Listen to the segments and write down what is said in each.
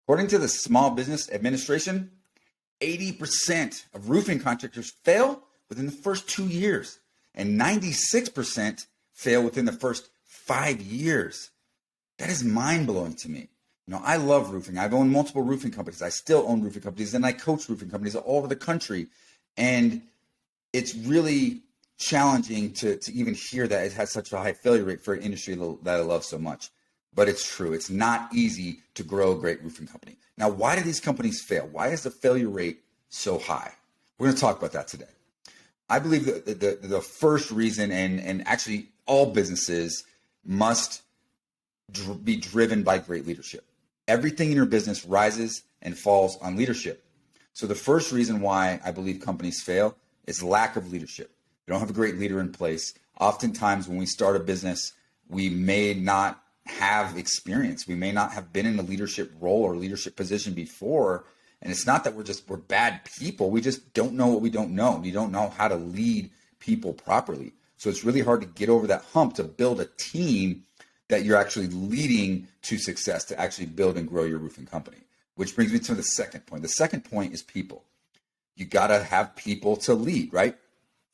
According to the Small Business Administration, 80% of roofing contractors fail within the first 2 years, and 96% fail within the first 5 years. That is mind-blowing to me. I love roofing. I've owned multiple roofing companies. I still own roofing companies, and I coach roofing companies all over the country. And it's really challenging to even hear that it has such a high failure rate for an industry that I love so much. But it's true. It's not easy to grow a great roofing company. Now, why do these companies fail? Why is the failure rate so high? We're going to talk about that today. I believe that the first reason, and actually all businesses must be driven by great leadership. Everything in your business rises and falls on leadership. So the first reason why I believe companies fail is lack of leadership. You don't have a great leader in place. Oftentimes when we start a business, we may not have experience. We may not have been in a leadership role or leadership position before. And it's not that we're bad people. We just don't know what we don't know. We don't know how to lead people properly. So it's really hard to get over that hump to build a team that you're actually leading to success, to actually build and grow your roofing company. Which brings me to the second point. The second point is people. You got to have people to lead, right?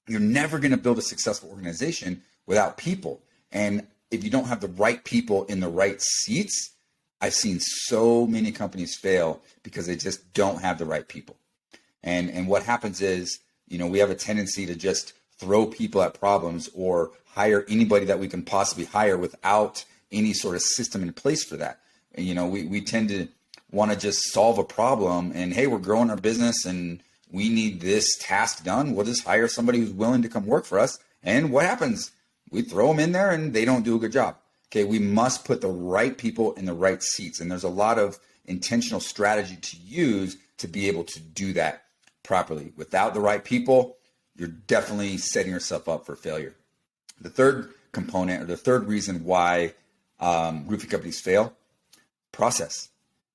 You're never going to build a successful organization without people. And if you don't have the right people in the right seats, I've seen so many companies fail because they just don't have the right people. And what happens is, we have a tendency to just throw people at problems or hire anybody that we can possibly hire without any sort of system in place for that. And, we tend to want to just solve a problem and, hey, we're growing our business and we need this task done. We'll just hire somebody who's willing to come work for us. And what happens? We throw them in there and they don't do a good job. Okay, we must put the right people in the right seats. And there's a lot of intentional strategy to use to be able to do that properly. Without the right people, you're definitely setting yourself up for failure. The third component, or the third reason why roofing companies fail, process.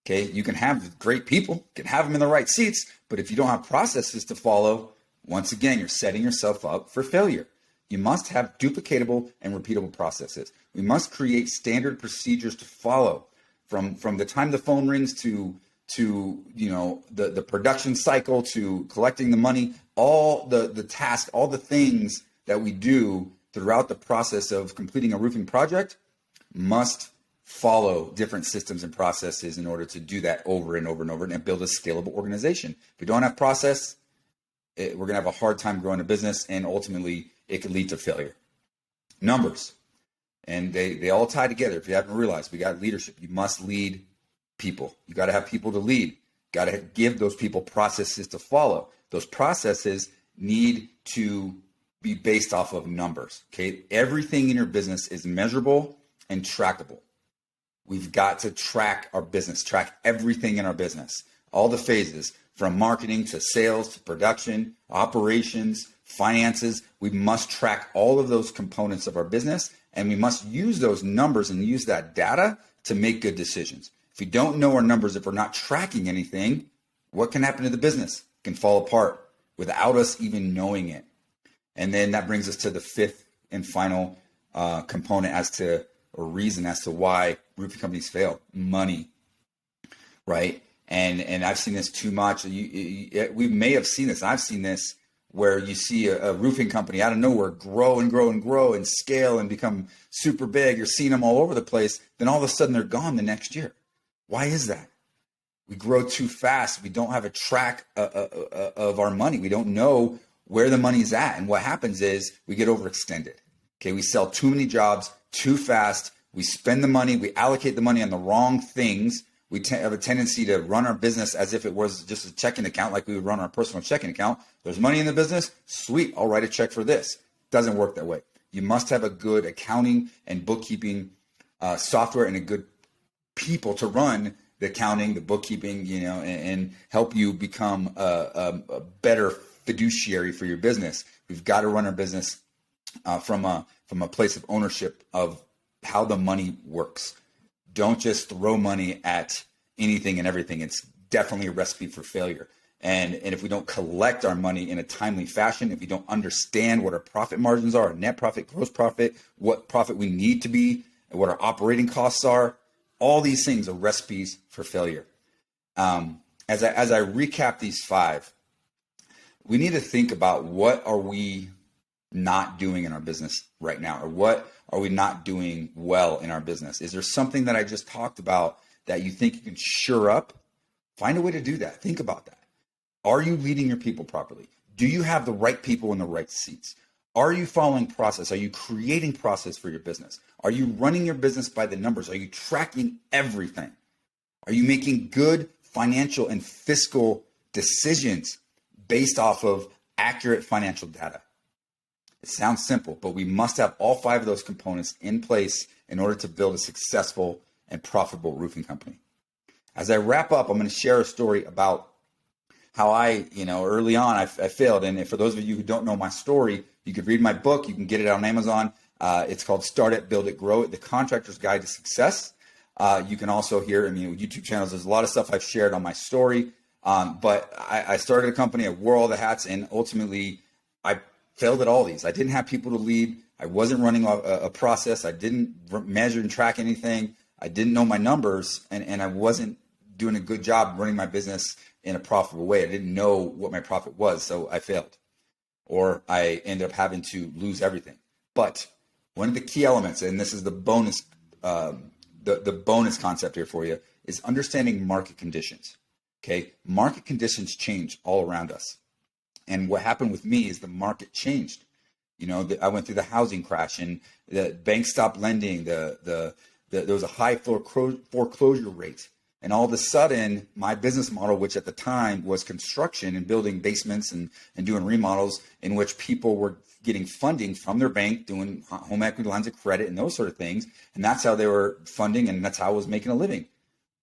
Okay, you can have great people, you can have them in the right seats, but if you don't have processes to follow, once again, you're setting yourself up for failure. You must have duplicatable and repeatable processes. We must create standard procedures to follow from the time the phone rings to the production cycle, to collecting the money, all the tasks, all the things that we do throughout the process of completing a roofing project must follow different systems and processes in order to do that over and over and over and build a scalable organization. If we don't have process, we're going to have a hard time growing a business, and ultimately it could lead to failure. Numbers, and they all tie together. If you haven't realized, we got leadership. You must lead people. You got to have people to lead. Got to give those people processes to follow. Those processes need to be based off of numbers. Okay, everything in your business is measurable and trackable. We've got to track our business, track everything in our business, all the phases from marketing to sales to production, operations, finances. We must track all of those components of our business, and we must use those numbers and use that data to make good decisions. If we don't know our numbers, if we're not tracking anything, what can happen to the business? It can fall apart without us even knowing it. And then that brings us to the fifth and final component or reason as to why roofing companies fail: money, right? And I've seen this too much. We may have seen this. I've seen this where you see a roofing company out of nowhere grow and grow and grow and scale and become super big. You're seeing them all over the place. Then all of a sudden they're gone the next year. Why is that? We grow too fast. We don't have a track of our money. We don't know where the money's at. And what happens is we get overextended. Okay, we sell too many jobs too fast. We spend the money. We allocate the money on the wrong things. We have a tendency to run our business as if it was just a checking account, like we would run our personal checking account. There's money in the business. Sweet. I'll write a check for this. Doesn't work that way. You must have a good accounting and bookkeeping software and a good people to run the accounting, the bookkeeping, and help you become a better fiduciary for your business. We've got to run our business from a place of ownership of how the money works. Don't just throw money at anything and everything. It's definitely a recipe for failure. And if we don't collect our money in a timely fashion, if we don't understand what our profit margins are, our net profit, gross profit, what profit we need to be, and what our operating costs are, all these things are recipes for failure. As I recap these 5, we need to think about what are we not doing in our business right now, or what are we not doing well in our business? Is there something that I just talked about that you think you can shore up? Find a way to do that. Think about that. Are you leading your people properly? Do you have the right people in the right seats? Are you following process? Are you creating process for your business? Are you running your business by the numbers? Are you tracking everything? Are you making good financial and fiscal decisions based off of accurate financial data? It sounds simple, but we must have all 5 of those components in place in order to build a successful and profitable roofing company. As I wrap up, I'm going to share a story about how early on I failed. And for those of you who don't know my story, you could read my book. You can get it on Amazon. It's called Start It, Build It, Grow It, The Contractor's Guide to Success. You can also hear, YouTube channels, there's a lot of stuff I've shared on my story. But I started a company, I wore all the hats, and ultimately I failed at all these. I didn't have people to lead. I wasn't running a process. I didn't measure and track anything. I didn't know my numbers, and I wasn't doing a good job running my business in a profitable way. I didn't know what my profit was, so I failed. Or I ended up having to lose everything. But one of the key elements, and this is the bonus bonus concept here for you, is understanding market conditions. Okay, market conditions change all around us. And what happened with me is the market changed. I went through the housing crash, and the banks stopped lending. There was a high foreclosure rate. And all of a sudden, my business model, which at the time was construction and building basements and doing remodels, in which people were getting funding from their bank, doing home equity lines of credit and those sort of things. And that's how they were funding, and that's how I was making a living.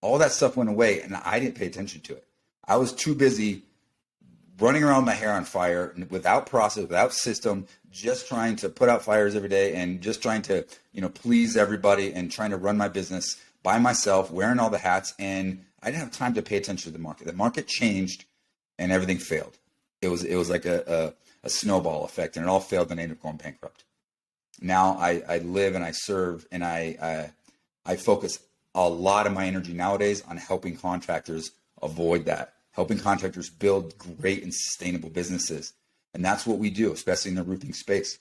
All that stuff went away, and I didn't pay attention to it. I was too busy running around with my hair on fire, without process, without system, just trying to put out fires every day and just trying to, please everybody and trying to run my business by myself, wearing all the hats. And I didn't have time to pay attention to the market. The market changed and everything failed. It was like a snowball effect, and it all failed and I ended up going bankrupt. Now I live and I serve, and I focus a lot of my energy nowadays on helping contractors avoid that, helping contractors build great and sustainable businesses. And that's what we do, especially in the roofing space.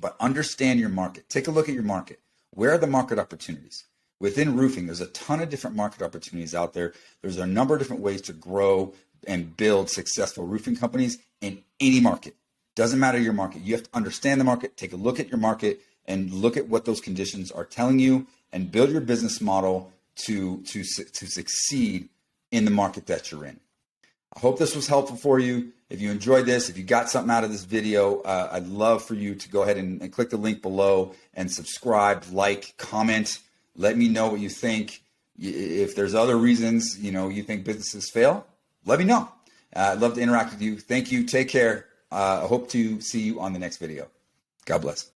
But understand your market. Take a look at your market. Where are the market opportunities? Within roofing, there's a ton of different market opportunities out there. There's a number of different ways to grow and build successful roofing companies in any market. Doesn't matter your market. You have to understand the market, take a look at your market, and look at what those conditions are telling you, and build your business model to succeed in the market that you're in. I hope this was helpful for you. If you enjoyed this, if you got something out of this video, I'd love for you to go ahead and click the link below and subscribe, like, comment. Let me know what you think. If there's other reasons, you think businesses fail, let me know. I'd love to interact with you. Thank you. Take care. I hope to see you on the next video. God bless.